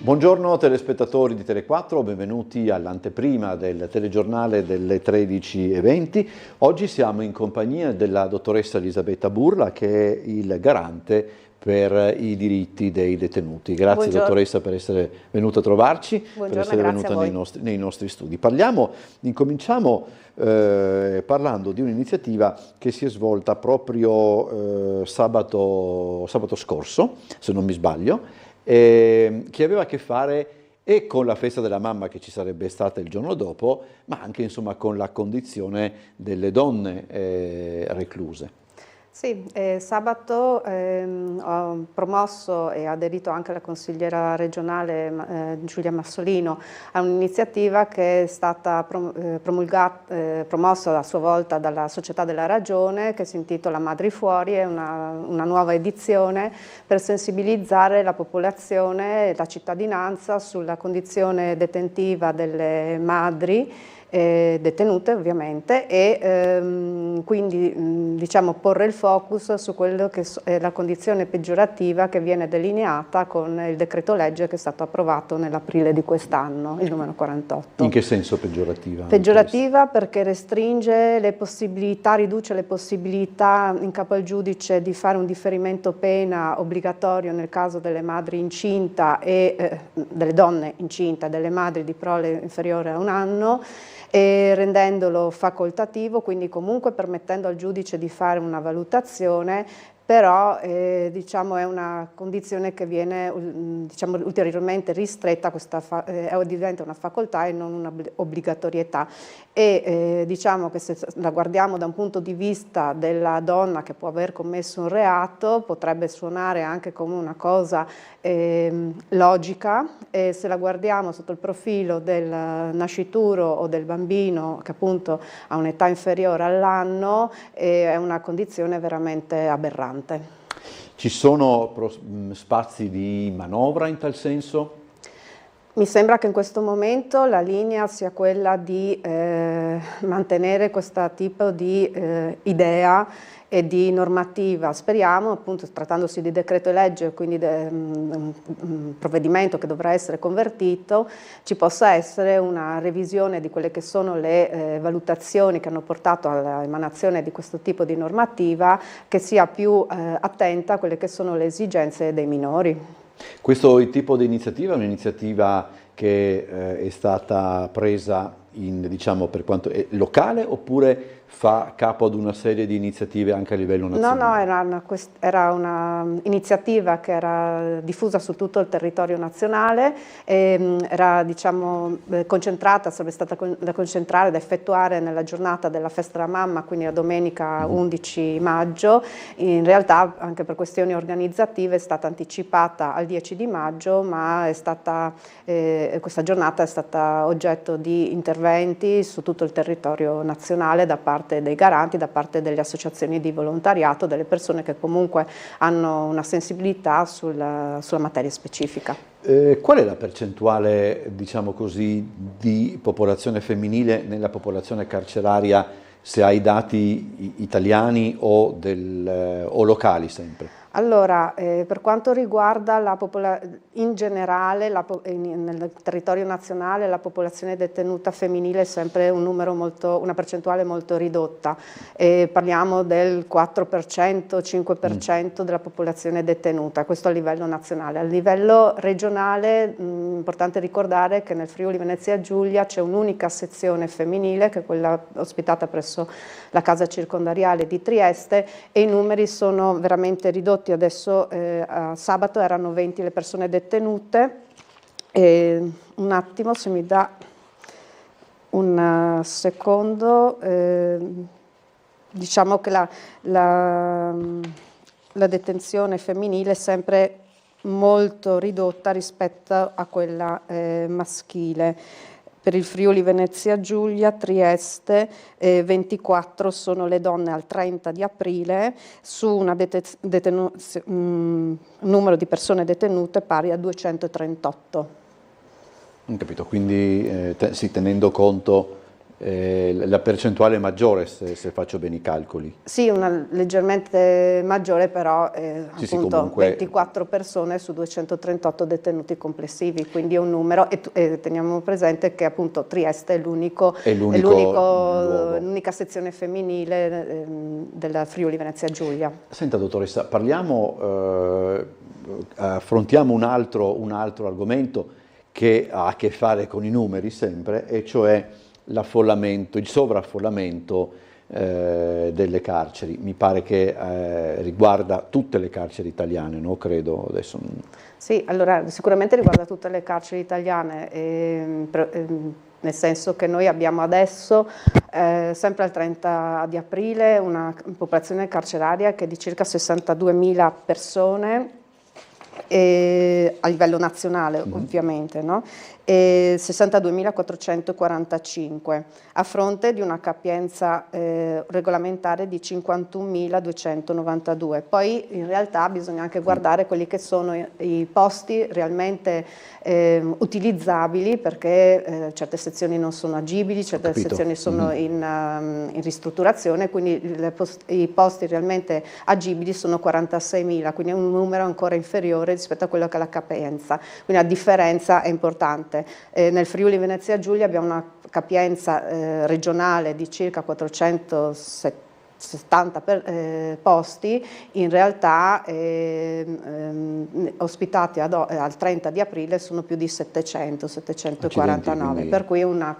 Buongiorno telespettatori di Tele4, benvenuti all'anteprima del telegiornale delle 13:20. Oggi siamo in compagnia della dottoressa Elisabetta Burla, che è il garante per i diritti dei detenuti. Grazie Buongiorno. Dottoressa per essere venuta a trovarci, Buongiorno, per essere venuta nei nostri studi. Incominciamo parlando di un'iniziativa che si è svolta proprio sabato scorso, se non mi sbaglio, che aveva a che fare e con la festa della mamma che ci sarebbe stata il giorno dopo, ma anche insomma con la condizione delle donne recluse. Sì, sabato ho promosso e aderito anche la consigliera regionale Giulia Massolino a un'iniziativa che è stata promossa a sua volta dalla Società della Ragione, che si intitola Madri Fuori. È una nuova edizione per sensibilizzare la popolazione e la cittadinanza sulla condizione detentiva delle madri detenute ovviamente, e quindi diciamo porre il focus su quello che è la condizione peggiorativa che viene delineata con il decreto legge che è stato approvato nell'aprile di quest'anno, il numero 48. In che senso peggiorativa? Peggiorativa perché restringe le possibilità, riduce le possibilità in capo al giudice di fare un differimento pena obbligatorio nel caso delle madri incinta e delle donne incinte, delle madri di prole inferiore a un anno, e rendendolo facoltativo, quindi comunque permettendo al giudice di fare una valutazione, però diciamo è una condizione che viene diciamo, ulteriormente ristretta, diventa una facoltà e non un'obbligatorietà, e diciamo che se la guardiamo da un punto di vista della donna che può aver commesso un reato potrebbe suonare anche come una cosa logica, e se la guardiamo sotto il profilo del nascituro o del bambino che appunto ha un'età inferiore all'anno è una condizione veramente aberrante. Ci sono spazi di manovra in tal senso? Mi sembra che in questo momento la linea sia quella di mantenere questo tipo di idea e di normativa. Speriamo, appunto, trattandosi di decreto legge, quindi un provvedimento che dovrà essere convertito, ci possa essere una revisione di quelle che sono le valutazioni che hanno portato all'emanazione di questo tipo di normativa, che sia più attenta a quelle che sono le esigenze dei minori. Questo tipo di iniziativa è un'iniziativa che è stata presa diciamo, per quanto è locale, oppure fa capo ad una serie di iniziative anche a livello nazionale? No, era un'iniziativa che era diffusa su tutto il territorio nazionale, era diciamo, concentrata, sarebbe stata da concentrare, da effettuare nella giornata della festa della mamma, quindi la domenica 11 maggio. In realtà anche per questioni organizzative è stata anticipata al 10 di maggio, ma questa giornata è stata oggetto di interventi su tutto il territorio nazionale da parte dei garanti, da parte delle associazioni di volontariato, delle persone che comunque hanno una sensibilità sulla materia specifica. Qual è la percentuale, diciamo così, di popolazione femminile nella popolazione carceraria, se hai dati italiani o locali sempre? Allora, per quanto riguarda in generale nel territorio nazionale la popolazione detenuta femminile è sempre una percentuale molto ridotta, parliamo del 4%, 5% della popolazione detenuta, questo a livello nazionale. A livello regionale è importante ricordare che nel Friuli Venezia Giulia c'è un'unica sezione femminile, che è quella ospitata presso la casa circondariale di Trieste, e i numeri sono veramente ridotti. Adesso a sabato erano 20 le persone detenute. Un attimo, se mi dà un secondo, diciamo che la detenzione femminile è sempre molto ridotta rispetto a quella maschile. Per il Friuli Venezia Giulia, Trieste, 24 sono le donne al 30 di aprile, su un numero di persone detenute pari a 238. Ho capito, quindi sì, tenendo conto la percentuale è maggiore se faccio bene i calcoli. Sì, una leggermente maggiore, però Sì, appunto comunque 24 persone su 238 detenuti complessivi, quindi è un numero e teniamo presente che appunto Trieste è l'unica sezione femminile della Friuli Venezia Giulia. Senta dottoressa, affrontiamo un altro argomento che ha a che fare con i numeri sempre, e cioè l'affollamento, il sovraffollamento delle carceri. Mi pare che riguarda tutte le carceri italiane, no? Credo adesso. Sì, allora sicuramente riguarda tutte le carceri italiane, nel senso che noi abbiamo adesso, sempre al 30 di aprile, una popolazione carceraria che è di circa 62.000 persone, a livello nazionale ovviamente, no? E 62.445 a fronte di una capienza regolamentare di 51.292. Poi in realtà bisogna anche guardare quelli che sono i posti realmente utilizzabili, perché certe sezioni non sono agibili, certe sezioni sono in ristrutturazione, quindi i posti realmente agibili sono 46.000, quindi è un numero ancora inferiore rispetto a quello che è la capienza, quindi la differenza è importante. Nel Friuli Venezia Giulia abbiamo una capienza regionale di circa 470 posti, in realtà ospitati al 30 di aprile sono più di 749, per cui un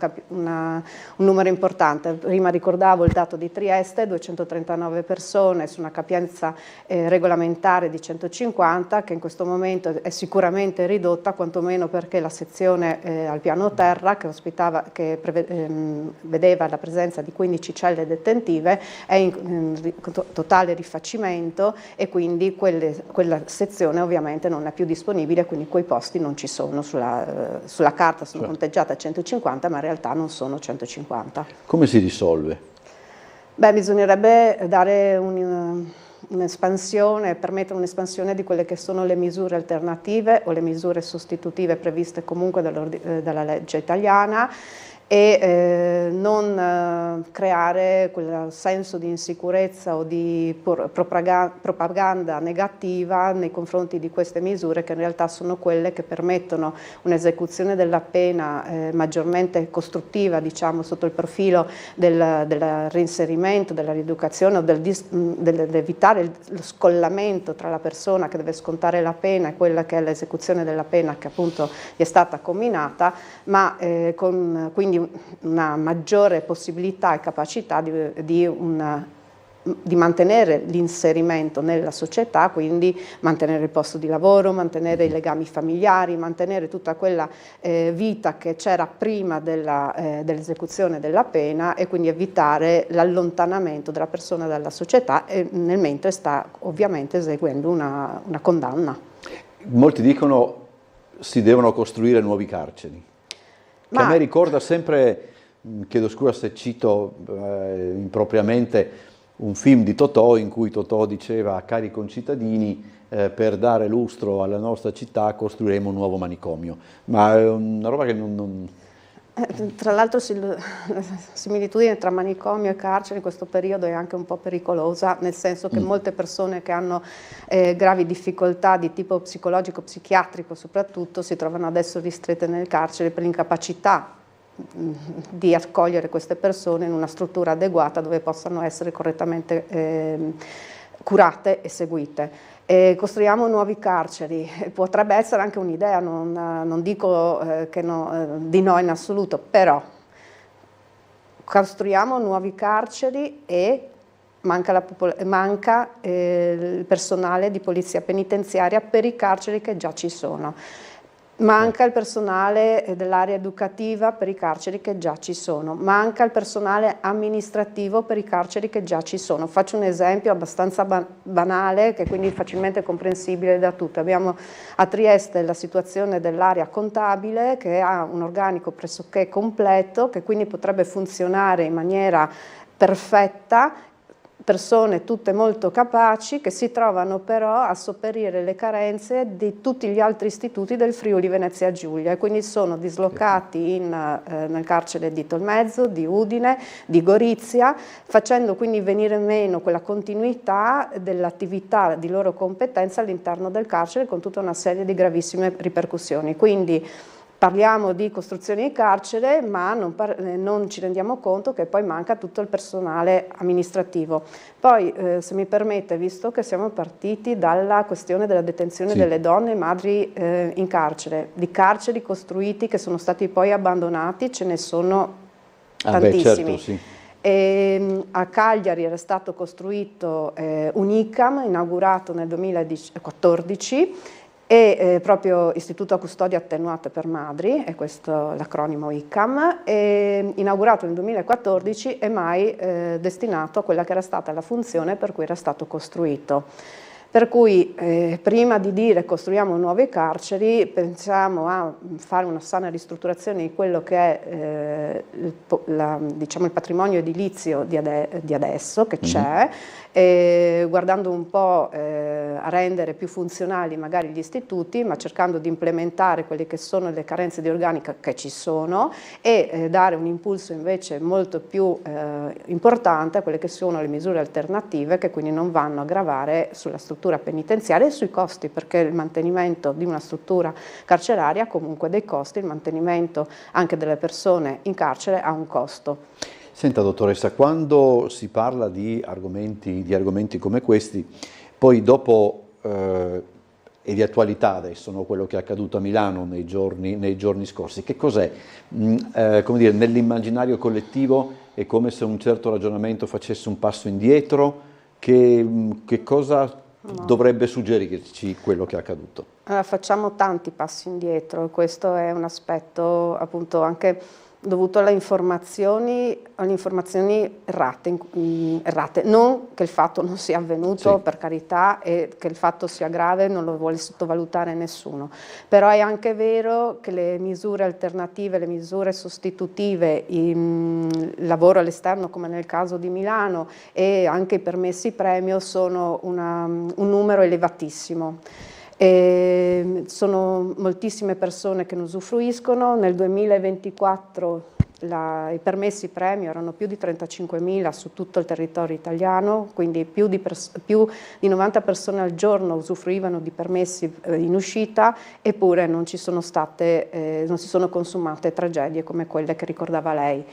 numero importante. Prima ricordavo il dato di Trieste, 239 persone su una capienza regolamentare di 150, che in questo momento è sicuramente ridotta, quantomeno perché la sezione al piano terra che vedeva la presenza di 15 celle detentive è in totale rifacimento, e quindi quella sezione ovviamente non è più disponibile, quindi quei posti non ci sono, sulla carta sono conteggiate a 150, ma in realtà non sono 150. Come si risolve? Beh, bisognerebbe dare un'espansione, permettere un'espansione di quelle che sono le misure alternative o le misure sostitutive previste comunque dalla legge italiana, e non creare quel senso di insicurezza o di propaganda negativa nei confronti di queste misure, che in realtà sono quelle che permettono un'esecuzione della pena maggiormente costruttiva, diciamo, sotto il profilo del reinserimento, della rieducazione o dell'evitare lo scollamento tra la persona che deve scontare la pena e quella che è l'esecuzione della pena che appunto gli è stata comminata, ma quindi una maggiore possibilità e capacità di mantenere l'inserimento nella società, quindi mantenere il posto di lavoro, mantenere i legami familiari, mantenere tutta quella vita che c'era prima dell'esecuzione della pena, e quindi evitare l'allontanamento della persona dalla società, e nel mentre sta ovviamente eseguendo una condanna. Molti dicono si devono costruire nuovi carceri. Che a me ricorda sempre, chiedo scusa se cito impropriamente, un film di Totò in cui Totò diceva: cari concittadini, per dare lustro alla nostra città costruiremo un nuovo manicomio. Ma è una roba che non... Tra l'altro la similitudine tra manicomio e carcere in questo periodo è anche un po' pericolosa, nel senso che molte persone che hanno gravi difficoltà di tipo psicologico, psichiatrico soprattutto, si trovano adesso ristrette nel carcere per l'incapacità di accogliere queste persone in una struttura adeguata dove possano essere correttamente curate e seguite. Costruiamo nuovi carceri, potrebbe essere anche un'idea, non dico di no in assoluto, però costruiamo nuovi carceri e manca il personale di polizia penitenziaria per i carceri che già ci sono. Manca il personale dell'area educativa per i carceri che già ci sono, manca il personale amministrativo per i carceri che già ci sono. Faccio un esempio abbastanza banale, che quindi è facilmente comprensibile da tutti. Abbiamo a Trieste la situazione dell'area contabile, che ha un organico pressoché completo, che quindi potrebbe funzionare in maniera perfetta, persone tutte molto capaci che si trovano però a sopperire le carenze di tutti gli altri istituti del Friuli Venezia Giulia, e quindi sono dislocati nel carcere di Tolmezzo, di Udine, di Gorizia, facendo quindi venire meno quella continuità dell'attività di loro competenza all'interno del carcere, con tutta una serie di gravissime ripercussioni. Quindi parliamo di costruzioni di carcere, ma non ci rendiamo conto che poi manca tutto il personale amministrativo. Poi, se mi permette, visto che siamo partiti dalla questione della detenzione delle donne madri in carcere, di carceri costruiti che sono stati poi abbandonati, ce ne sono tantissimi. Certo, sì. A Cagliari era stato costruito un ICAM, inaugurato nel 2014, e proprio Istituto a Custodia Attenuata per Madri, è questo l'acronimo ICAM, inaugurato nel 2014 e mai destinato a quella che era stata la funzione per cui era stato costruito. Per cui prima di dire costruiamo nuove carceri, pensiamo a fare una sana ristrutturazione di quello che è diciamo, il patrimonio edilizio di adesso, che c'è, guardando un po' a rendere più funzionali magari gli istituti, ma cercando di implementare quelle che sono le carenze di organica che ci sono, e dare un impulso invece molto più importante a quelle che sono le misure alternative, che quindi non vanno a gravare sulla struttura penitenziaria e sui costi, perché il mantenimento di una struttura carceraria ha comunque dei costi, il mantenimento anche delle persone in carcere ha un costo. Senta, dottoressa, quando si parla di argomenti come questi, poi dopo e di attualità adesso, no? Quello che è accaduto a Milano nei giorni scorsi, che cos'è? Come dire, nell'immaginario collettivo è come se un certo ragionamento facesse un passo indietro. Che cosa dovrebbe suggerirci quello che è accaduto? Facciamo tanti passi indietro, questo è un aspetto appunto anche dovuto alle informazioni errate, non che il fatto non sia avvenuto, per carità, e che il fatto sia grave non lo vuole sottovalutare nessuno, però è anche vero che le misure alternative, le misure sostitutive, il lavoro all'esterno come nel caso di Milano e anche i permessi premio sono un numero elevatissimo. Sono moltissime persone che ne usufruiscono. Nel 2024 i permessi premio erano più di 35.000 su tutto il territorio italiano, quindi più di 90 persone al giorno usufruivano di permessi in uscita, eppure non si sono consumate tragedie come quelle che ricordava lei.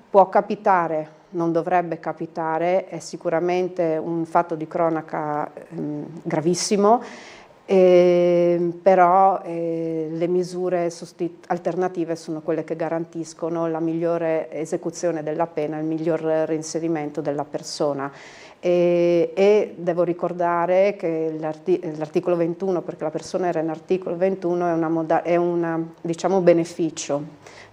Può capitare, non dovrebbe capitare, è sicuramente un fatto di cronaca gravissimo, però le misure alternative sono quelle che garantiscono la migliore esecuzione della pena, il miglior reinserimento della persona. E devo ricordare che l'articolo 21, perché la persona era in articolo 21, è un diciamo, beneficio,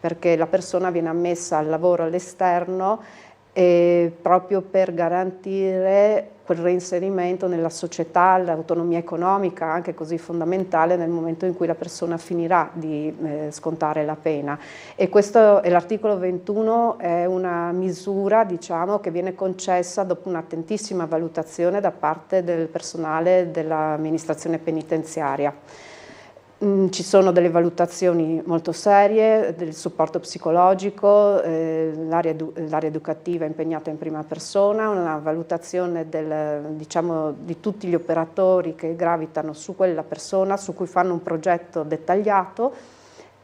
perché la persona viene ammessa al lavoro all'esterno proprio per garantire quel reinserimento nella società, l'autonomia economica anche così fondamentale nel momento in cui la persona finirà di scontare la pena. E questo, l'articolo 21 è una misura, diciamo, che viene concessa dopo un'attentissima valutazione da parte del personale dell'amministrazione penitenziaria. Ci sono delle valutazioni molto serie, del supporto psicologico, l'area educativa impegnata in prima persona, una valutazione diciamo, di tutti gli operatori che gravitano su quella persona, su cui fanno un progetto dettagliato,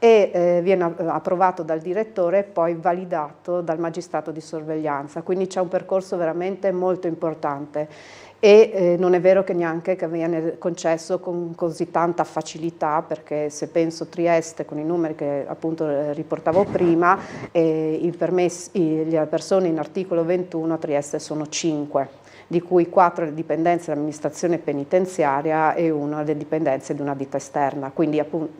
e viene approvato dal direttore e poi validato dal magistrato di sorveglianza. Quindi c'è un percorso veramente molto importante. E non è vero che neanche che viene concesso con così tanta facilità, perché se penso Trieste, con i numeri che appunto riportavo prima, le persone in articolo 21 a Trieste sono 5, di cui 4 le dipendenze dell'amministrazione penitenziaria e 1 le dipendenze di una ditta esterna, quindi appunto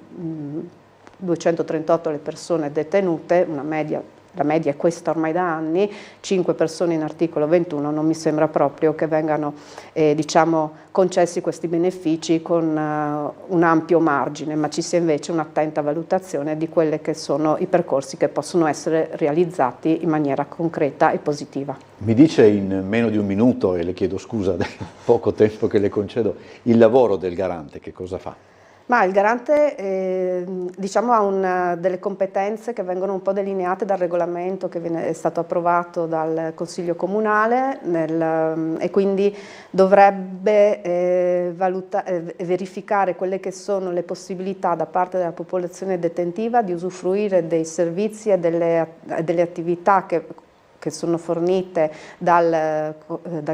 238 le persone detenute, una media la media è questa ormai da anni, 5 persone in articolo 21, non mi sembra proprio che vengano diciamo, concessi questi benefici con un ampio margine, ma ci sia invece un'attenta valutazione di quelli che sono i percorsi che possono essere realizzati in maniera concreta e positiva. Mi dice in meno di un minuto, e le chiedo scusa del poco tempo che le concedo, il lavoro del garante che cosa fa? Ma il garante diciamo, ha delle competenze che vengono un po' delineate dal regolamento che è stato approvato dal Consiglio Comunale e quindi dovrebbe verificare quelle che sono le possibilità da parte della popolazione detentiva di usufruire dei servizi e delle attività che sono fornite dal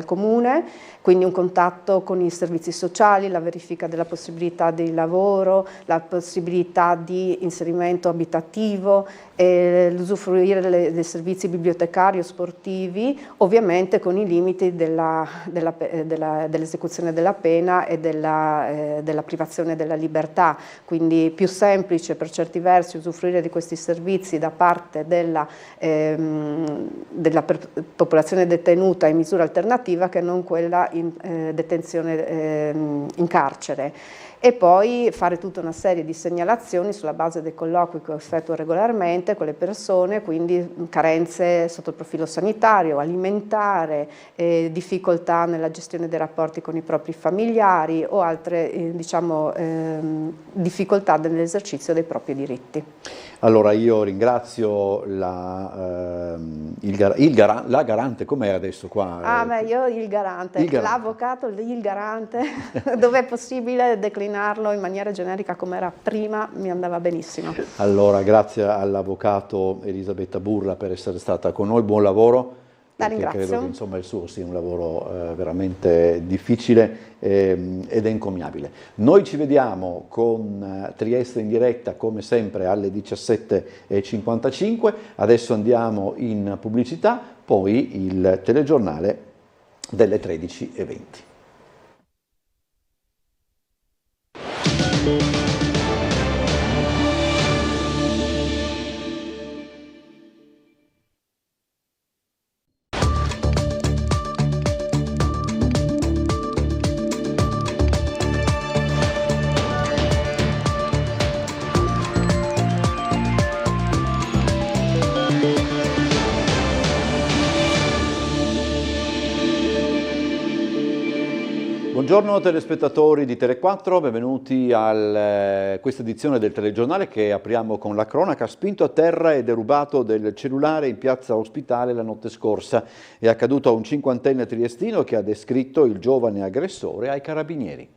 Comune, quindi un contatto con i servizi sociali, la verifica della possibilità di lavoro, la possibilità di inserimento abitativo, l'usufruire dei servizi bibliotecari o sportivi, ovviamente con i limiti dell'esecuzione della pena e della privazione della libertà, quindi più semplice per certi versi usufruire di questi servizi da parte della popolazione detenuta in misura alternativa che non quella in detenzione in carcere, e poi fare tutta una serie di segnalazioni sulla base dei colloqui che effettuo regolarmente con le persone, quindi carenze sotto il profilo sanitario, alimentare, difficoltà nella gestione dei rapporti con i propri familiari o altre diciamo, difficoltà nell'esercizio dei propri diritti. Allora io ringrazio la garante, com'è adesso qua? Io il garante, l'avvocato, il garante, dove è possibile declinarlo in maniera generica come era prima, mi andava benissimo. Allora grazie all'avvocato Elisabetta Burla per essere stata con noi, buon lavoro. La ringrazio. Credo che insomma, il suo sia un lavoro veramente difficile ed encomiabile. Noi ci vediamo con Trieste in diretta come sempre alle 17:55, adesso andiamo in pubblicità, poi il telegiornale delle 13:20. Buongiorno telespettatori di Tele4, benvenuti a questa edizione del telegiornale che apriamo con la cronaca. Spinto a terra e derubato del cellulare in piazza Ospitale la notte scorsa. È accaduto a un cinquantenne triestino che ha descritto il giovane aggressore ai carabinieri.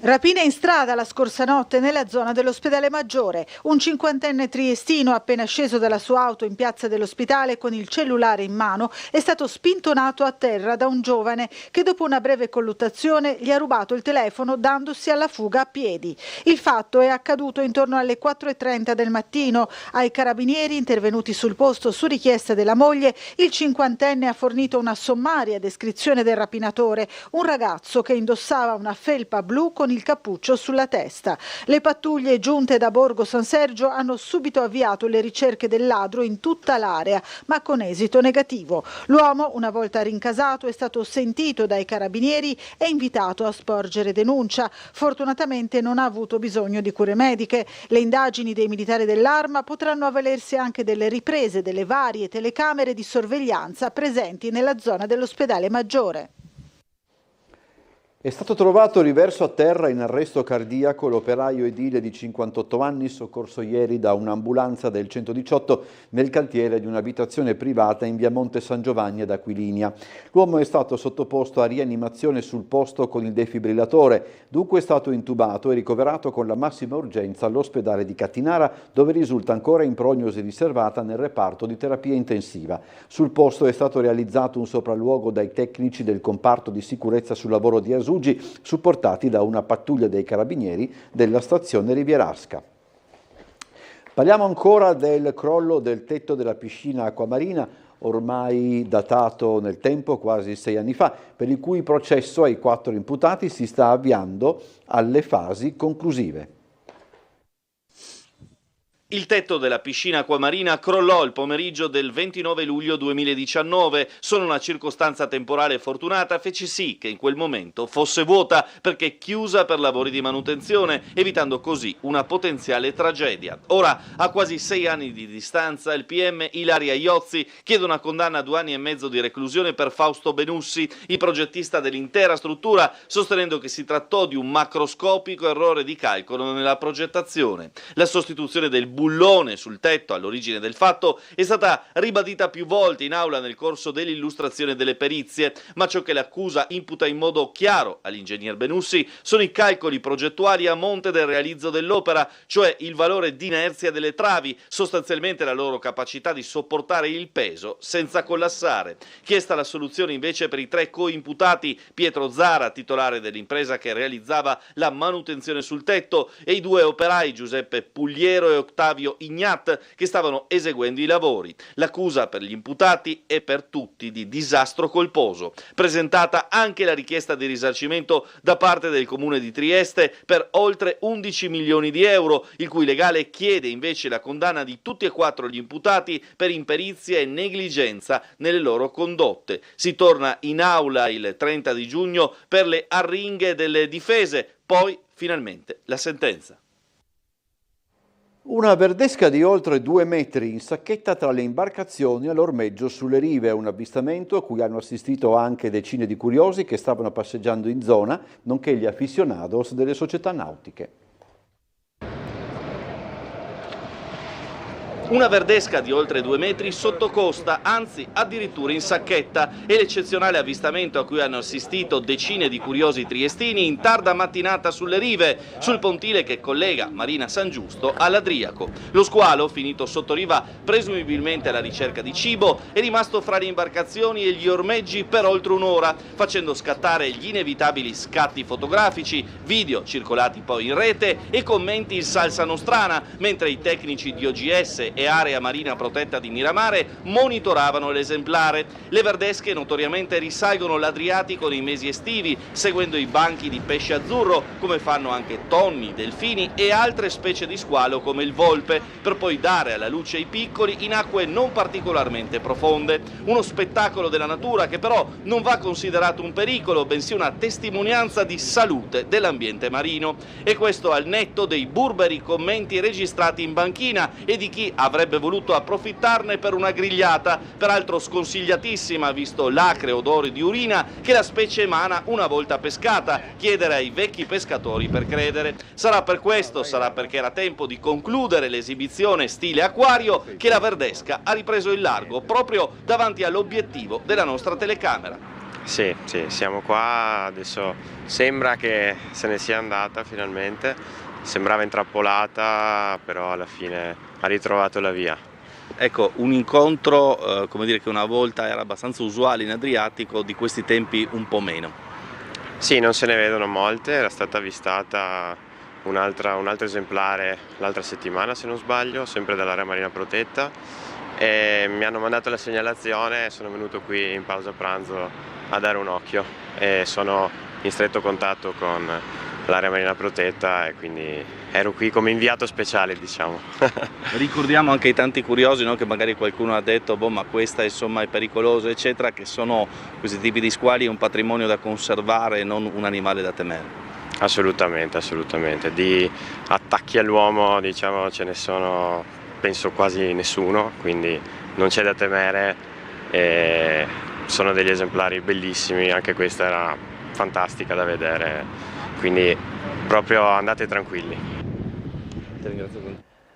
Rapina in strada la scorsa notte nella zona dell'Ospedale Maggiore. Un cinquantenne triestino appena sceso dalla sua auto in piazza dell'Ospitale con il cellulare in mano è stato spintonato a terra da un giovane che dopo una breve colluttazione gli ha rubato il telefono dandosi alla fuga a piedi. Il fatto è accaduto intorno alle 4:30 del mattino. Ai carabinieri intervenuti sul posto su richiesta della moglie, il cinquantenne ha fornito una sommaria descrizione del rapinatore, un ragazzo che indossava una felpa blu con il cappuccio sulla testa. Le pattuglie giunte da Borgo San Sergio hanno subito avviato le ricerche del ladro in tutta l'area, ma con esito negativo. L'uomo, una volta rincasato, è stato sentito dai carabinieri e invitato a sporgere denuncia. Fortunatamente non ha avuto bisogno di cure mediche. Le indagini dei militari dell'Arma potranno avvalersi anche delle riprese delle varie telecamere di sorveglianza presenti nella zona dell'Ospedale Maggiore. È stato trovato riverso a terra in arresto cardiaco l'operaio edile di 58 anni soccorso ieri da un'ambulanza del 118 nel cantiere di un'abitazione privata in via Monte San Giovanni ad Aquilinea. L'uomo è stato sottoposto a rianimazione sul posto con il defibrillatore, dunque è stato intubato e ricoverato con la massima urgenza all'ospedale di Cattinara, dove risulta ancora in prognosi riservata nel reparto di terapia intensiva. Sul posto è stato realizzato un sopralluogo dai tecnici del comparto di sicurezza sul lavoro di Asuggi, supportati da una pattuglia dei carabinieri della stazione Rivierasca. Parliamo ancora del crollo del tetto della piscina acquamarina, ormai datato nel tempo, quasi 6 anni fa, per il cui processo ai 4 imputati si sta avviando alle fasi conclusive. Il tetto della piscina acquamarina crollò il pomeriggio del 29 luglio 2019. Solo una circostanza temporale fortunata fece sì che in quel momento fosse vuota, perché chiusa per lavori di manutenzione, evitando così una potenziale tragedia. Ora, a quasi 6 anni di distanza, il PM Ilaria Iozzi chiede una condanna a 2 anni e mezzo di reclusione per Fausto Benussi, il progettista dell'intera struttura, sostenendo che si trattò di un macroscopico errore di calcolo nella progettazione. La sostituzione del bullone sul tetto all'origine del fatto è stata ribadita più volte in aula nel corso dell'illustrazione delle perizie, ma ciò che l'accusa imputa in modo chiaro all'ingegner Benussi sono i calcoli progettuali a monte del realizzo dell'opera, cioè il valore d'inerzia delle travi, sostanzialmente la loro capacità di sopportare il peso senza collassare. Chiesta la soluzione invece per i 3 coimputati, Pietro Zara, titolare dell'impresa che realizzava la manutenzione sul tetto, e i 2 operai Giuseppe Pugliero e Ottavio Ignat, che stavano eseguendo i lavori. L'accusa per gli imputati è per tutti di disastro colposo. Presentata anche la richiesta di risarcimento da parte del Comune di Trieste per oltre 11 milioni di euro, il cui legale chiede invece la condanna di tutti e 4 gli imputati per imperizia e negligenza nelle loro condotte. Si torna in aula il 30 di giugno per le arringhe delle difese, poi finalmente la sentenza. Una verdesca di oltre 2 metri in sacchetta tra le imbarcazioni all'ormeggio sulle rive, un avvistamento a cui hanno assistito anche decine di curiosi che stavano passeggiando in zona, nonché gli aficionados delle società nautiche. Una verdesca di oltre 2 metri sotto costa, anzi addirittura in sacchetta, è l'eccezionale avvistamento a cui hanno assistito decine di curiosi triestini in tarda mattinata sulle rive, sul pontile che collega Marina San Giusto all'Adriaco. Lo squalo, finito sotto riva presumibilmente alla ricerca di cibo, è rimasto fra le imbarcazioni e gli ormeggi per oltre un'ora, facendo scattare gli inevitabili scatti fotografici, video circolati poi in rete e commenti in salsa nostrana, mentre i tecnici di OGS e Area Marina Protetta di Miramare monitoravano l'esemplare. Le verdesche notoriamente risalgono l'Adriatico nei mesi estivi, seguendo i banchi di pesce azzurro, come fanno anche tonni, delfini e altre specie di squalo come il volpe, per poi dare alla luce i piccoli in acque non particolarmente profonde. Uno spettacolo della natura che però non va considerato un pericolo, bensì una testimonianza di salute dell'ambiente marino. E questo al netto dei burberi commenti registrati in banchina e di chi avrebbe voluto approfittarne per una grigliata, peraltro sconsigliatissima visto l'acre odore di urina che la specie emana una volta pescata. Chiedere ai vecchi pescatori per credere. Sarà per questo, sarà perché era tempo di concludere l'esibizione stile acquario, che la verdesca ha ripreso il largo proprio davanti all'obiettivo della nostra telecamera. Sì, siamo qua, adesso sembra che se ne sia andata finalmente, sembrava intrappolata, però alla fine ha ritrovato la via. Ecco, un incontro, come dire, che una volta era abbastanza usuale in Adriatico, di questi tempi un po' meno. Sì, non se ne vedono molte, era stata avvistata un altro esemplare l'altra settimana se non sbaglio, sempre dall'area marina protetta, e mi hanno mandato la segnalazione e sono venuto qui in pausa pranzo a dare un occhio e sono in stretto contatto con l'area marina protetta e quindi ero qui come inviato speciale, diciamo. Ricordiamo anche ai tanti curiosi, no, che magari qualcuno ha detto ma questa insomma è pericolosa eccetera, che sono questi tipi di squali un patrimonio da conservare e non un animale da temere. Assolutamente, di attacchi all'uomo diciamo ce ne sono penso quasi nessuno, quindi non c'è da temere e sono degli esemplari bellissimi, anche questa era fantastica da vedere, quindi proprio andate tranquilli. Ti ringrazio.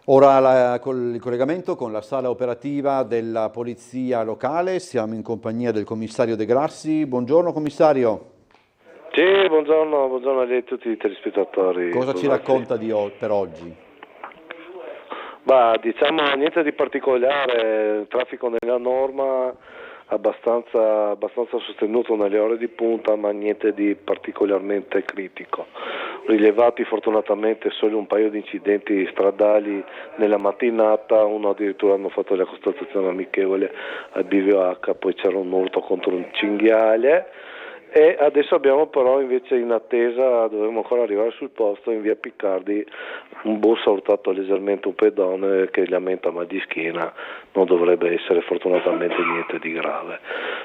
Ora il collegamento con la sala operativa della polizia locale, siamo in compagnia del commissario De Grassi. Buongiorno commissario. Sì, buongiorno a lei e a tutti i telespettatori. Cosa ci racconta per oggi? Diciamo niente di particolare, traffico nella norma abbastanza sostenuto nelle ore di punta, ma niente di particolarmente critico. Rilevati fortunatamente solo un paio di incidenti stradali nella mattinata, uno addirittura hanno fatto la constatazione amichevole al BVH, poi c'era un urto contro un cinghiale. E adesso abbiamo però invece in attesa, dovremmo ancora arrivare sul posto, in via Piccardi un bus ha urtato leggermente un pedone che lamenta mal di schiena, non dovrebbe essere fortunatamente niente di grave.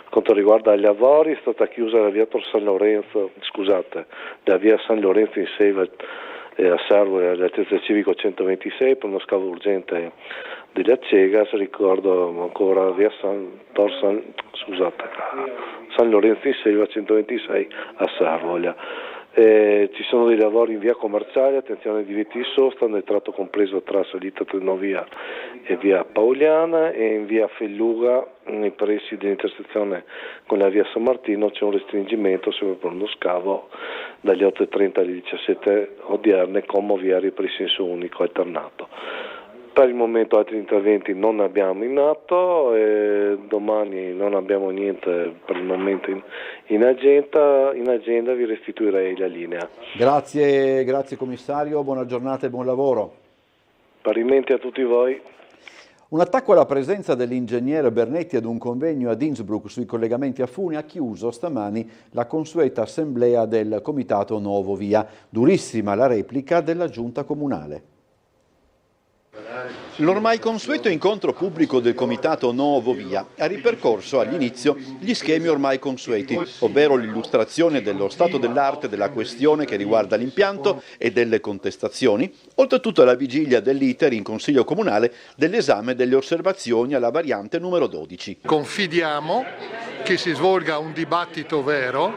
Per quanto riguarda gli lavori, è stata chiusa la via la via San Lorenzo in Seiva a Servo all'altezza civico 126 per uno scavo urgente degli Acegas, ricordo ancora via San Lorenzo in Selva 126 a Servoglia. Ci sono dei lavori in via Commerciale, attenzione ai divieti di sosta nel tratto compreso tra salita Trinovia e via Pauliana, e in via Felluga nei pressi dell'intersezione con la via San Martino c'è un restringimento sempre per uno scavo dalle 8:30 alle 17 odierne con moviari per il senso unico alternato. Per il momento altri interventi non abbiamo in atto, domani non abbiamo niente per il momento in agenda, vi restituirei la linea. Grazie commissario, buona giornata e buon lavoro. Parimenti a tutti voi. Un attacco alla presenza dell'ingegnere Bernetti ad un convegno ad Innsbruck sui collegamenti a Funi ha chiuso stamani la consueta assemblea del Comitato Nuovo Via. Durissima la replica della giunta comunale. L'ormai consueto incontro pubblico del Comitato Nuovo Via ha ripercorso all'inizio gli schemi ormai consueti, ovvero l'illustrazione dello stato dell'arte della questione che riguarda l'impianto e delle contestazioni, oltretutto alla vigilia dell'iter in Consiglio Comunale dell'esame delle osservazioni alla variante numero 12. Confidiamo che si svolga un dibattito vero,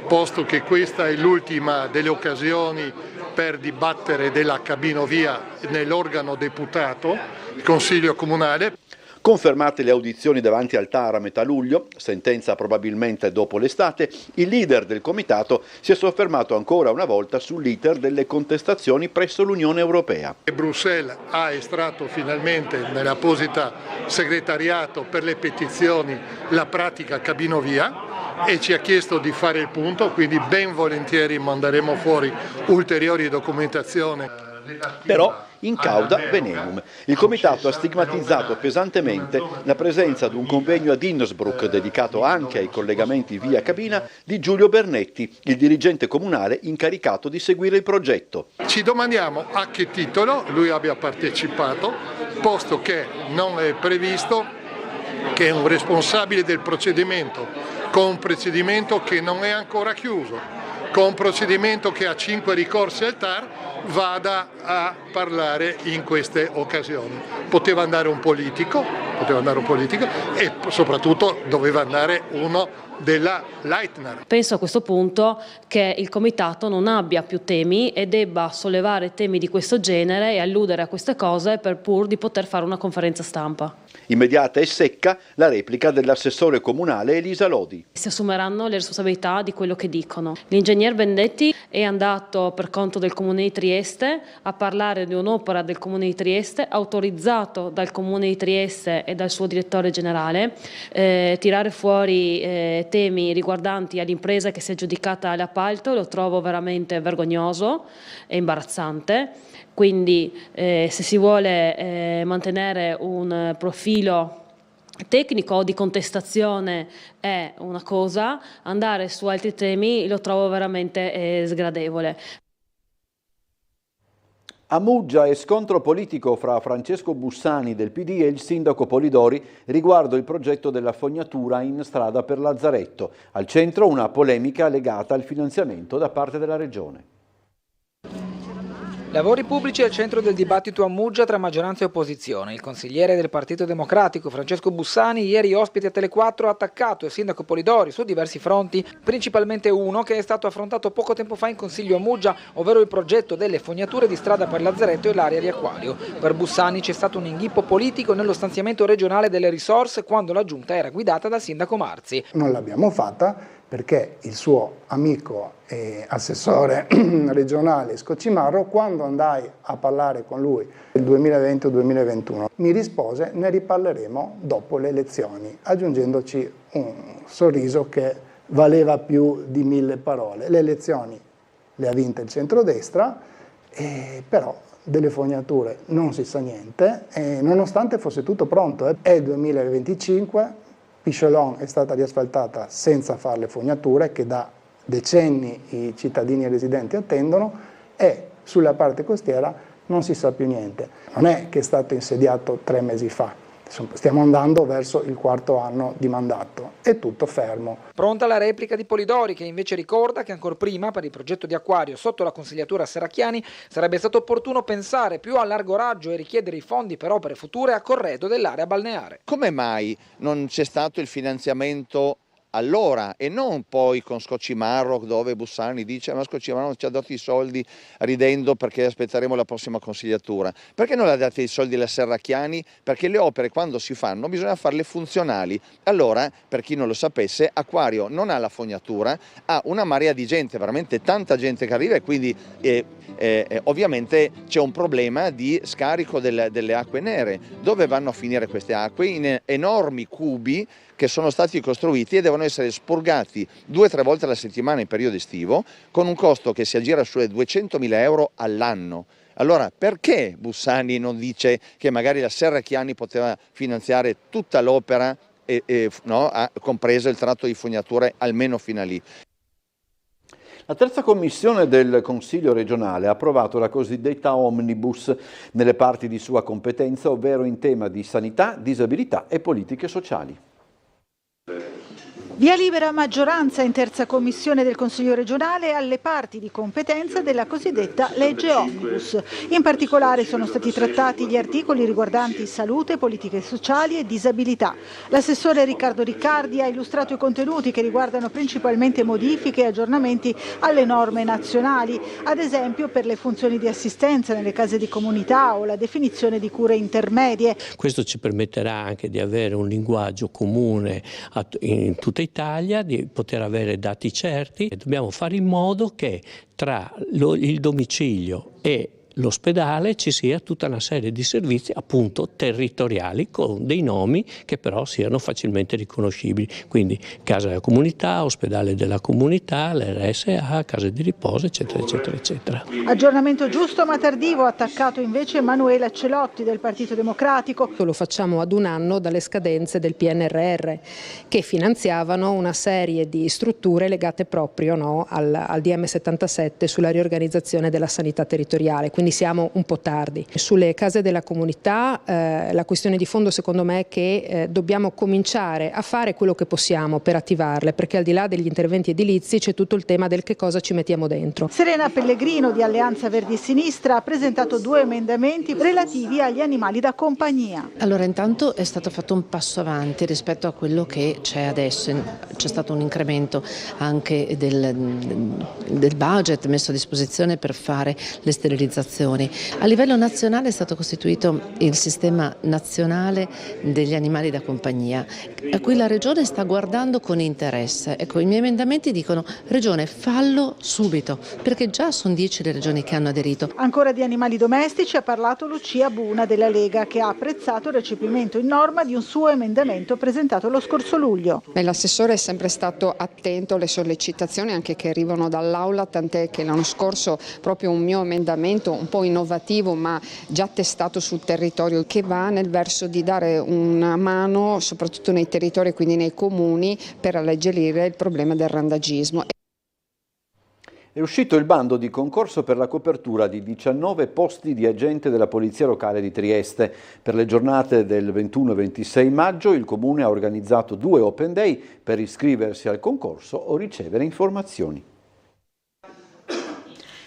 posto che questa è l'ultima delle occasioni per dibattere della cabinovia nell'organo deputato, il Consiglio Comunale. Confermate le audizioni davanti al TAR a metà luglio, sentenza probabilmente dopo l'estate, il leader del comitato si è soffermato ancora una volta sull'iter delle contestazioni presso l'Unione Europea. Bruxelles ha estratto finalmente nell'apposita segretariato per le petizioni la pratica cabinovia e ci ha chiesto di fare il punto, quindi ben volentieri manderemo fuori ulteriori documentazioni. Però in cauda venenum. Il comitato ha stigmatizzato pesantemente la presenza ad un convegno ad Innsbruck dedicato anche ai collegamenti via cabina di Giulio Bernetti, il dirigente comunale incaricato di seguire il progetto. Ci domandiamo a che titolo lui abbia partecipato, posto che non è previsto che un responsabile del procedimento, con un procedimento che non è ancora chiuso, con un procedimento che ha 5 ricorsi al TAR, vada a parlare in queste occasioni. Poteva andare un politico e soprattutto doveva andare uno della Leitner. Penso a questo punto che il comitato non abbia più temi e debba sollevare temi di questo genere e alludere a queste cose per pur di poter fare una conferenza stampa. Immediata e secca la replica dell'assessore comunale Elisa Lodi. Si assumeranno le responsabilità di quello che dicono. L'ingegner Bernetti è andato per conto del Comune di Trieste a parlare di un'opera del Comune di Trieste, autorizzato dal Comune di Trieste e dal suo direttore generale, tirare fuori temi riguardanti all'impresa che si è aggiudicata l'appalto lo trovo veramente vergognoso e imbarazzante. Quindi se si vuole mantenere un profilo tecnico o di contestazione è una cosa, andare su altri temi lo trovo veramente sgradevole. A Muggia e scontro politico fra Francesco Bussani del PD e il sindaco Polidori riguardo il progetto della fognatura in strada per Lazzaretto. Al centro una polemica legata al finanziamento da parte della Regione. Lavori pubblici al centro del dibattito a Muggia tra maggioranza e opposizione. Il consigliere del Partito Democratico Francesco Bussani, ieri ospite a Tele4, ha attaccato il sindaco Polidori su diversi fronti, principalmente uno che è stato affrontato poco tempo fa in consiglio a Muggia, ovvero il progetto delle fognature di strada per Lazzaretto e l'area di Acquario. Per Bussani c'è stato un inghippo politico nello stanziamento regionale delle risorse quando la giunta era guidata dal sindaco Marzi. Non l'abbiamo fatta perché il suo amico e assessore regionale Scocimarro, quando andai a parlare con lui nel 2020 o 2021, mi rispose: ne riparleremo dopo le elezioni, aggiungendoci un sorriso che valeva più di 1000 parole. Le elezioni le ha vinte il centrodestra, però delle fognature non si sa niente, nonostante fosse tutto pronto. È il 2025, Pichelon è stata riasfaltata senza fare le fognature, che da decenni i cittadini residenti attendono, e sulla parte costiera non si sa più niente. Non è che è stato insediato 3 mesi fa, stiamo andando verso il 4º anno di mandato, è tutto fermo. Pronta la replica di Polidori, che invece ricorda che ancora prima, per il progetto di acquario sotto la consigliatura Serracchiani, sarebbe stato opportuno pensare più a largo raggio e richiedere i fondi per opere future a corredo dell'area balneare. Come mai non c'è stato il finanziamento allora e non poi con Scoccimarro, dove Bussani dice ma Scoccimarro non ci ha dato i soldi ridendo perché aspetteremo la prossima consigliatura? Perché non ha dato i soldi alla Serracchiani? Perché le opere quando si fanno bisogna farle funzionali. Allora, per chi non lo sapesse, Acquario non ha la fognatura, ha una marea di gente, veramente tanta gente che arriva, e quindi ovviamente c'è un problema di scarico delle acque nere. Dove vanno a finire queste acque? In enormi cubi che sono stati costruiti e devono essere spurgati 2 o 3 volte alla settimana in periodo estivo, con un costo che si aggira sulle 200.000 euro all'anno. Allora perché Bussani non dice che magari la Serracchiani poteva finanziare tutta l'opera, compreso il tratto di fognature almeno fino a lì? La terza commissione del Consiglio regionale ha approvato la cosiddetta omnibus nelle parti di sua competenza, ovvero in tema di sanità, disabilità e politiche sociali. Via libera maggioranza in terza commissione del Consiglio regionale alle parti di competenza della cosiddetta legge Omnibus. In particolare sono stati trattati gli articoli riguardanti salute, politiche sociali e disabilità. L'assessore Riccardo Riccardi ha illustrato i contenuti che riguardano principalmente modifiche e aggiornamenti alle norme nazionali, ad esempio per le funzioni di assistenza nelle case di comunità o la definizione di cure intermedie. Questo ci permetterà anche di avere un linguaggio comune in tutta Italia, di poter avere dati certi, e dobbiamo fare in modo che tra il domicilio e l'ospedale ci sia tutta una serie di servizi appunto territoriali con dei nomi che però siano facilmente riconoscibili, quindi casa della comunità, ospedale della comunità, l'RSA, case di riposo, eccetera eccetera eccetera. Aggiornamento giusto ma tardivo, ha attaccato invece Emanuela Celotti del Partito Democratico. Lo facciamo ad un anno dalle scadenze del PNRR che finanziavano una serie di strutture legate proprio al DM77 sulla riorganizzazione della sanità territoriale. Quindi siamo un po' tardi. Sulle case della comunità la questione di fondo secondo me è che dobbiamo cominciare a fare quello che possiamo per attivarle, perché al di là degli interventi edilizi c'è tutto il tema del che cosa ci mettiamo dentro. Serena Pellegrino di Alleanza Verdi e Sinistra ha presentato 2 emendamenti relativi agli animali da compagnia. Allora intanto è stato fatto un passo avanti rispetto a quello che c'è adesso, c'è stato un incremento anche del budget messo a disposizione per fare le sterilizzazioni. A livello nazionale è stato costituito il sistema nazionale degli animali da compagnia, a cui la Regione sta guardando con interesse. Ecco, i miei emendamenti dicono: Regione, fallo subito, perché già sono 10 le regioni che hanno aderito. Ancora di animali domestici ha parlato Lucia Buna della Lega, che ha apprezzato il recepimento in norma di un suo emendamento presentato lo scorso luglio. L'assessore è sempre stato attento alle sollecitazioni anche che arrivano dall'Aula, tant'è che l'anno scorso proprio un mio emendamento un po' innovativo ma già testato sul territorio, che va nel verso di dare una mano soprattutto nei territori, quindi nei comuni, per alleggerire il problema del randagismo. È uscito il bando di concorso per la copertura di 19 posti di agente della Polizia Locale di Trieste. Per le giornate del 21 e 26 maggio il Comune ha organizzato 2 Open Day per iscriversi al concorso o ricevere informazioni.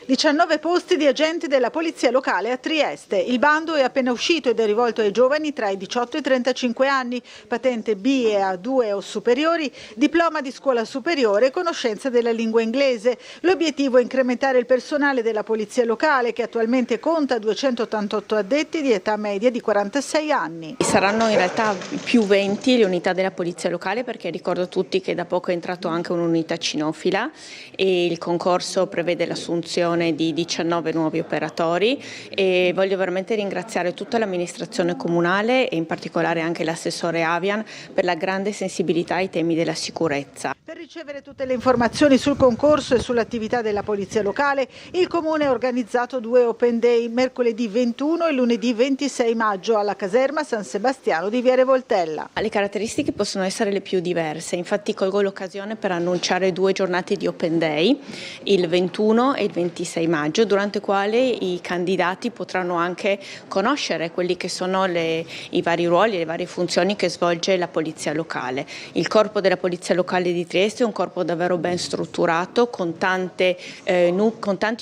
19 posti di agenti della Polizia Locale a Trieste. Il bando è appena uscito ed è rivolto ai giovani tra i 18 e i 35 anni, patente B e A2 o superiori, diploma di scuola superiore e conoscenza della lingua inglese. L'obiettivo è incrementare il personale della Polizia Locale, che attualmente conta 288 addetti di età media di 46 anni. Saranno in realtà più 20 le unità della Polizia Locale, perché ricordo a tutti che da poco è entrato anche un'unità cinofila e il concorso prevede l'assunzione l'assunzione di 19 nuovi operatori e voglio veramente ringraziare tutta l'amministrazione comunale e in particolare anche l'assessore Avian per la grande sensibilità ai temi della sicurezza. Per ricevere tutte le informazioni sul concorso e sull'attività della Polizia Locale, il Comune ha organizzato 2 Open Day, mercoledì 21 e lunedì 26 maggio alla caserma San Sebastiano di Viale Voltella. Le caratteristiche possono essere le più diverse, infatti colgo l'occasione per annunciare 2 giornate di Open Day, il 21 e il 26 maggio, durante i quali i candidati potranno anche conoscere quelli che sono i vari ruoli e le varie funzioni che svolge la Polizia Locale. Il corpo della Polizia Locale di Trieste è un corpo davvero ben strutturato con tanti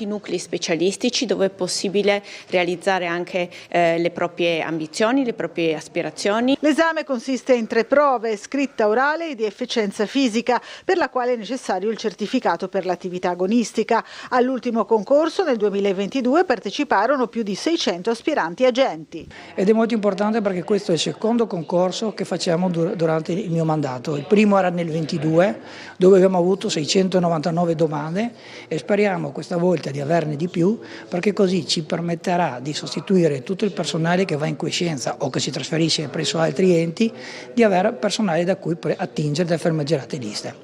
nuclei specialistici dove è possibile realizzare anche le proprie ambizioni, le proprie aspirazioni. L'esame consiste in 3 prove, scritta, orale e di efficienza fisica, per la quale è necessario il certificato per l'attività agonistica. All'ultimo concorso nel 2022 parteciparono più di 600 aspiranti agenti. Ed è molto importante perché questo è il secondo concorso che facciamo durante il mio mandato. Il primo era nel 22, dove abbiamo avuto 699 domande e speriamo questa volta di averne di più, perché così ci permetterà di sostituire tutto il personale che va in quiescenza o che si trasferisce presso altri enti, di avere personale da cui attingere da fermeggerate liste.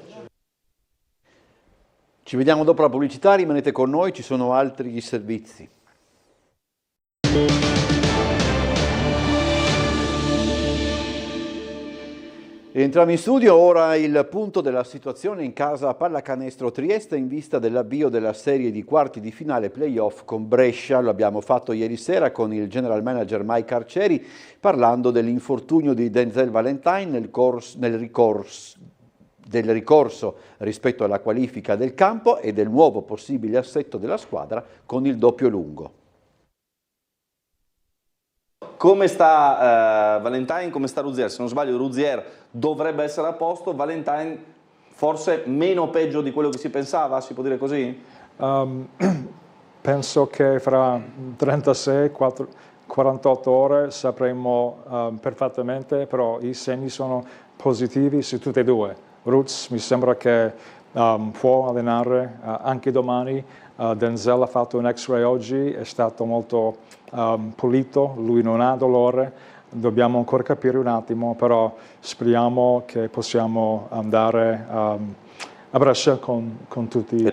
Ci vediamo dopo la pubblicità, rimanete con noi, ci sono altri servizi. Entriamo in studio, ora il punto della situazione in casa Pallacanestro Trieste in vista dell'avvio della serie di quarti di finale playoff con Brescia. Lo abbiamo fatto ieri sera con il general manager Mike Arcieri parlando dell'infortunio di Denzel Valentine del ricorso rispetto alla qualifica del campo e del nuovo possibile assetto della squadra con il doppio lungo. Come sta Valentine, come sta Rouzier? Se non sbaglio Rouzier dovrebbe essere a posto, Valentine forse meno peggio di quello che si pensava, si può dire così? Penso che fra 36-48 ore sapremo perfettamente, però i segni sono positivi su tutte e due. Ruz mi sembra che può allenare anche domani. Denzel ha fatto un X-ray oggi, è stato molto pulito, lui non ha dolore, dobbiamo ancora capire un attimo, però speriamo che possiamo andare a Brescia con tutti.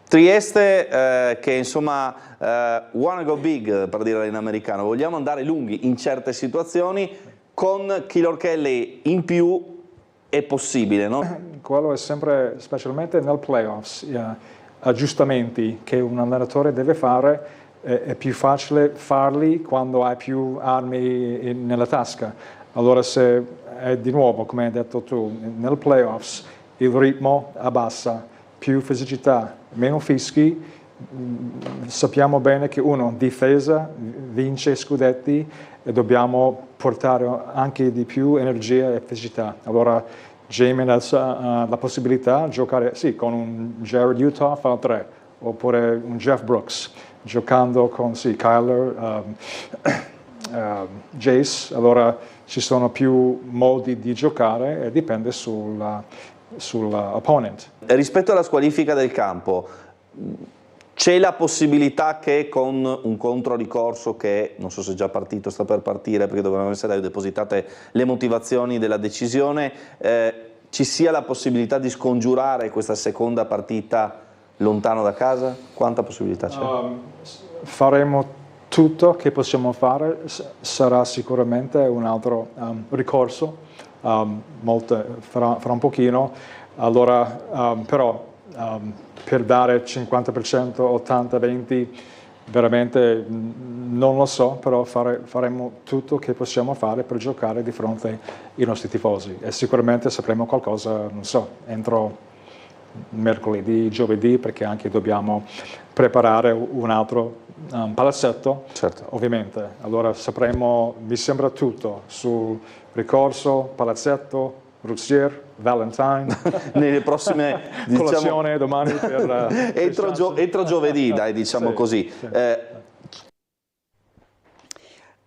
Trieste che insomma wanna go big, per dire in americano, vogliamo andare lunghi in certe situazioni, con Killer Kelly in più è possibile, no? Quello è sempre, specialmente nel playoffs, aggiustamenti che un allenatore deve fare, è più facile farli quando hai più armi nella tasca. Allora se è di nuovo, come hai detto tu, nel playoffs il ritmo abbassa, più fisicità, meno fischi, sappiamo bene che difesa vince scudetti e dobbiamo portare anche di più energia e fisicità. Allora Jimenez ha la possibilità di giocare con un Jared Uthoff a 3, oppure un Jeff Brooks, giocando con Kyler, Jace. Allora ci sono più modi di giocare e dipende sull'opponent. Rispetto alla squalifica del campo, c'è la possibilità che con un controricorso che non so se è già partito, sta per partire perché dovevano essere depositate le motivazioni della decisione, ci sia la possibilità di scongiurare questa seconda partita lontano da casa? Quanta possibilità c'è? Faremo tutto che possiamo fare, sarà sicuramente un altro ricorso fra un pochino, allora però per dare 50%, 80-20 veramente non lo so, però faremo tutto che possiamo fare per giocare di fronte ai nostri tifosi e sicuramente sapremo qualcosa, non so, entro mercoledì, giovedì, perché anche dobbiamo preparare un altro palazzetto, ovviamente. Allora sapremo, mi sembra tutto, sul ricorso, palazzetto, Rouzier, Valentine, nelle prossime colazione domani per entro giovedì, dai, diciamo così.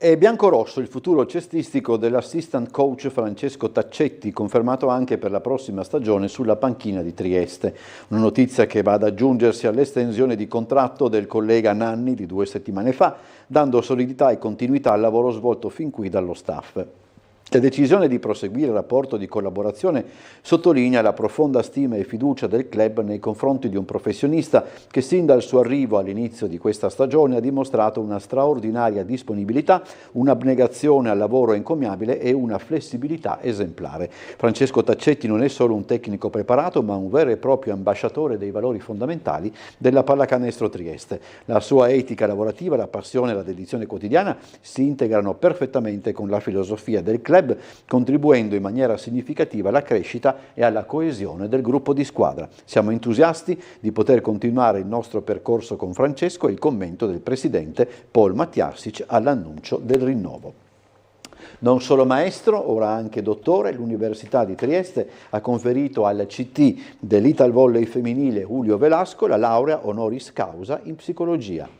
È biancorosso il futuro cestistico dell'assistant coach Francesco Taccetti, confermato anche per la prossima stagione sulla panchina di Trieste. Una notizia che va ad aggiungersi all'estensione di contratto del collega Nanni di 2 settimane fa, dando solidità e continuità al lavoro svolto fin qui dallo staff. La decisione di proseguire il rapporto di collaborazione sottolinea la profonda stima e fiducia del club nei confronti di un professionista che sin dal suo arrivo all'inizio di questa stagione ha dimostrato una straordinaria disponibilità, un'abnegazione al lavoro encomiabile e una flessibilità esemplare. Francesco Taccetti non è solo un tecnico preparato, ma un vero e proprio ambasciatore dei valori fondamentali della pallacanestro Trieste. La sua etica lavorativa, la passione e la dedizione quotidiana si integrano perfettamente con la filosofia del club, contribuendo in maniera significativa alla crescita e alla coesione del gruppo di squadra. Siamo entusiasti di poter continuare il nostro percorso con Francesco e il commento del presidente Paul Matjasic all'annuncio del rinnovo. Non solo maestro, ora anche dottore, l'Università di Trieste ha conferito al CT dell'Italvolley femminile Julio Velasco la laurea honoris causa in psicologia.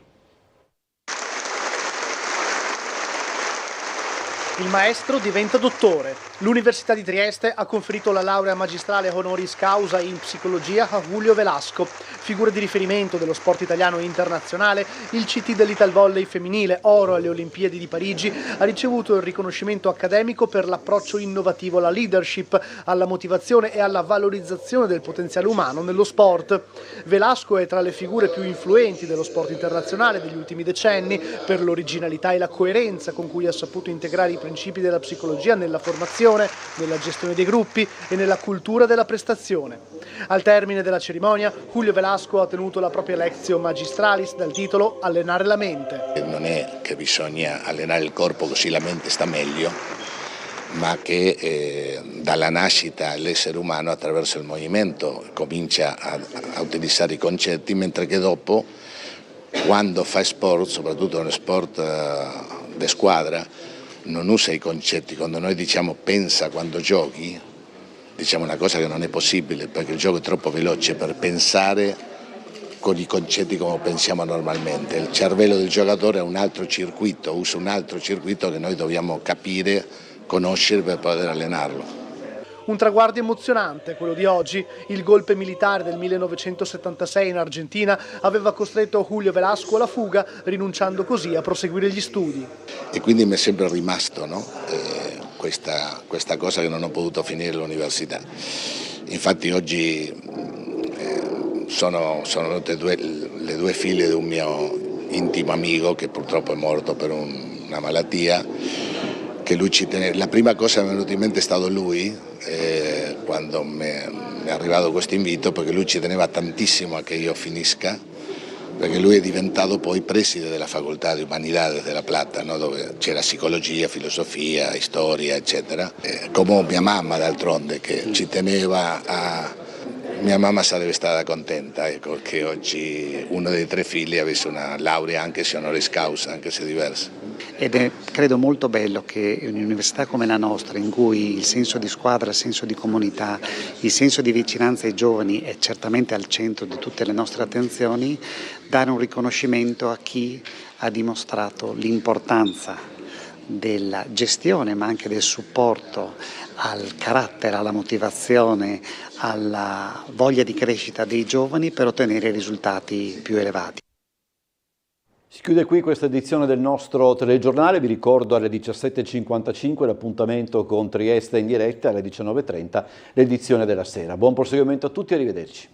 Il maestro diventa dottore. L'Università di Trieste ha conferito la laurea magistrale honoris causa in psicologia a Julio Velasco. Figura di riferimento dello sport italiano e internazionale, il CT dell'Italvolley femminile, oro alle Olimpiadi di Parigi, ha ricevuto il riconoscimento accademico per l'approccio innovativo alla leadership, alla motivazione e alla valorizzazione del potenziale umano nello sport. Velasco è tra le figure più influenti dello sport internazionale degli ultimi decenni per l'originalità e la coerenza con cui ha saputo integrare i principi della psicologia nella formazione, nella gestione dei gruppi e nella cultura della prestazione. Al termine della cerimonia, Julio Velasco ha tenuto la propria Lectio Magistralis dal titolo Allenare la mente. Non è che bisogna allenare il corpo così la mente sta meglio, ma che dalla nascita l'essere umano attraverso il movimento comincia a utilizzare i concetti, mentre che dopo, quando fa sport, soprattutto uno sport di squadra, non usa i concetti. Quando noi diciamo pensa quando giochi, diciamo una cosa che non è possibile, perché il gioco è troppo veloce per pensare con i concetti come pensiamo normalmente. Il cervello del giocatore è un altro circuito, usa un altro circuito che noi dobbiamo capire, conoscere per poter allenarlo. Un traguardo emozionante, quello di oggi. Il golpe militare del 1976 in Argentina aveva costretto Julio Velasco alla fuga, rinunciando così a proseguire gli studi. E quindi mi è sempre rimasto, no? Questa cosa che non ho potuto finire l'università. Infatti oggi sono venute le due figlie di un mio intimo amico che purtroppo è morto per una malattia, che lui ci teneva. La prima cosa che mi è venuta in mente è stato lui, quando mi è arrivato questo invito, perché lui ci teneva tantissimo a che io finisca, perché lui è diventato poi preside della facoltà di Humanidades della Plata, no? Dove c'era psicologia, filosofia, storia, eccetera. Come mia mamma d'altronde, che ci teneva a... Mia mamma sarebbe stata contenta, ecco, che oggi uno dei 3 figli avesse una laurea, anche se honoris causa, anche se diversa. Ed è credo molto bello che un'università come la nostra, in cui il senso di squadra, il senso di comunità, il senso di vicinanza ai giovani è certamente al centro di tutte le nostre attenzioni, dare un riconoscimento a chi ha dimostrato l'importanza della gestione, ma anche del supporto al carattere, alla motivazione, alla voglia di crescita dei giovani per ottenere risultati più elevati. Si chiude qui questa edizione del nostro telegiornale. Vi ricordo alle 17.55 l'appuntamento con Trieste in diretta, alle 19.30 l'edizione della sera. Buon proseguimento a tutti e arrivederci.